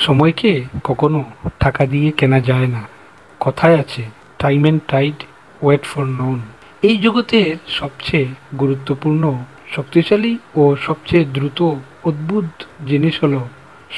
সময়কে কখনো টাকা দিয়ে কেনা যায় না। কথায় আছে, time and tide wait for none. এই জগতের সবচেয়ে গুরুত্বপূর্ণ, শক্তিশালী ও সবচেয়ে দ্রুত অদ্ভুত জিনিস হলো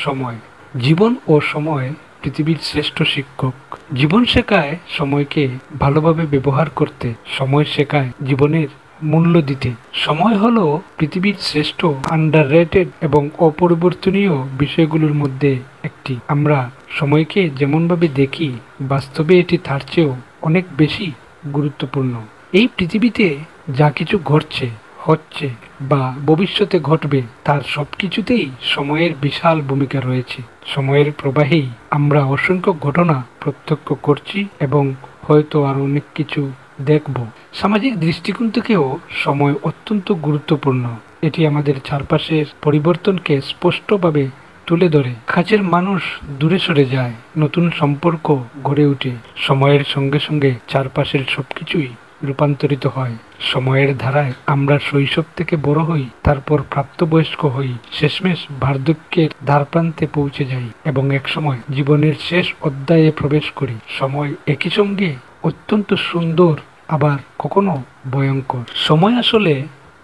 সময়। জীবন ও সময় পৃথিবীর শ্রেষ্ঠ শিক্ষক। জীবন শেখায় সময়কে ভালোভাবে ব্যবহার করতে, সময় শেখায় জীবনের মূল্য দিতে। সময় হলো পৃথিবীর শ্রেষ্ঠ আন্ডাররেটেড এবং অপরিবর্তনীয় বিষয়গুলোর মধ্যে একটি। আমরা সময়কে যেমনভাবে দেখি, বাস্তবে এটি তার চেয়েও অনেক বেশি গুরুত্বপূর্ণ। এই পৃথিবীতে যা কিছু ঘটছে, হচ্ছে বা ভবিষ্যতে ঘটবে, তার সবকিছুতেই সময়ের বিশাল ভূমিকা রয়েছে। সময়ের প্রবাহেই আমরা অসংখ্য ঘটনা প্রত্যক্ষ করছি এবং হয়তো আরো অনেক কিছু দেখব। সামাজিক দৃষ্টিকোণ থেকেও সময় অত্যন্ত গুরুত্বপূর্ণ। এটি আমাদের চারপাশের পরিবর্তনকে স্পষ্টভাবে তুলে ধরে। কাছের মানুষ দূরে সরে যায়, নতুন সম্পর্ক গড়ে ওঠে। সময়ের সঙ্গে সঙ্গে চারপাশের সবকিছুই রূপান্তরিত হয়। সময়ের ধারায় আমরা শৈশব থেকে বড় হই, তারপর প্রাপ্তবয়স্ক হই, শেষমেশ বার্ধক্যের দ্বারপ্রান্তে পৌঁছে যাই এবং একসময় জীবনের শেষ অধ্যায়ে প্রবেশ করি। সময় একই সঙ্গে অত্যন্ত সুন্দর, আবার কখনো ভয়ঙ্কর। সময় আসলে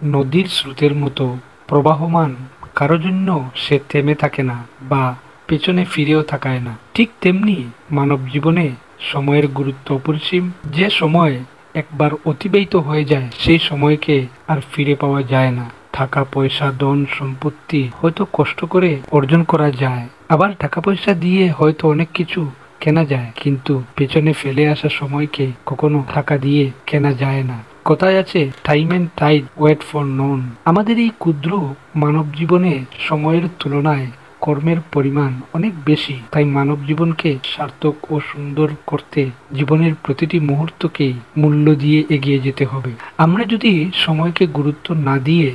নদীর স্রোতের মতো প্রবাহমান। কারো জন্য সে থেমে থাকে না বা পেছনে ফিরেও তাকায় না। ঠিক তেমনি মানব জীবনে সময়ের গুরুত্ব অপরিসীম। যে সময় একবার অতিবাহিত হয়ে যায়, সেই সময়কে আর ফিরে পাওয়া যায় না। টাকা পয়সা, ধন সম্পত্তি হয়তো কষ্ট করে অর্জন করা যায়, আবার টাকা পয়সা দিয়ে হয়তো অনেক কিছু কেনা যায়, কিন্তু পেছনে ফেলে আসা সময়কে কখনো টাকা দিয়ে কেনা যায় না। কথায় আছে, time and tide wait for none. আমাদের এই ক্ষুদ্র মানব জীবনে সময়ের তুলনায় কর্মের পরিমাণ অনেক বেশি। তাই মানব জীবনকে সার্থক ও সুন্দর করতে জীবনের প্রতিটি মুহূর্তকেই মূল্য দিয়ে এগিয়ে যেতে হবে। আমরা যদি সময়কে গুরুত্ব না দিয়ে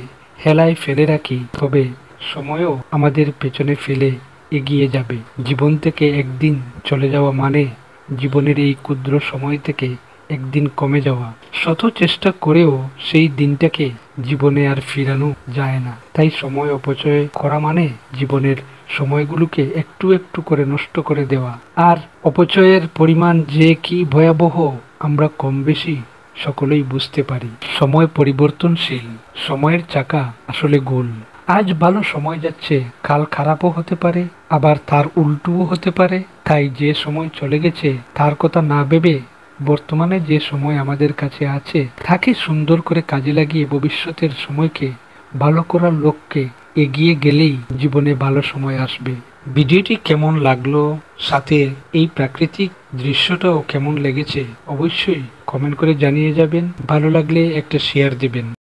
হেলায় ফেলে রাখি, তবে সময়ও আমাদের পেছনে ফেলে এগিয়ে যাবে। জীবন থেকে একদিন চলে যাওয়া মানে জীবনের এই ক্ষুদ্র সময় থেকে একদিন কমে যাওয়া। শত চেষ্টা করেও সেই দিনটাকে জীবনে আর ফিরানো যায় না। তাই সময় অপচয় করা মানে জীবনের সময়গুলোকে একটু একটু করে নষ্ট করে দেওয়া। আর অপচয়ের পরিমাণ যে কি ভয়াবহ, আমরা কম বেশি সকলেই বুঝতে পারি। সময় পরিবর্তনশীল। সময়ের চাকা আসলে গোল। আজ ভালো সময় যাচ্ছে, কাল খারাপও হতে পারে, আবার তার উল্টোও হতে পারে। তাই যে সময় চলে গেছে তার কথা না ভেবে বর্তমানে যে সময় আমাদের কাছে আছে তাকে সুন্দর করে কাজে লাগিয়ে ভবিষ্যতের সময়কে ভালো করার লক্ষ্যে এগিয়ে গেলেই জীবনে ভালো সময় আসবে। ভিডিওটি কেমন লাগলো, সাথে এই প্রাকৃতিক দৃশ্যটাও কেমন লেগেছে, অবশ্যই কমেন্ট করে জানিয়ে যাবেন। ভালো লাগলে একটা শেয়ার দেবেন।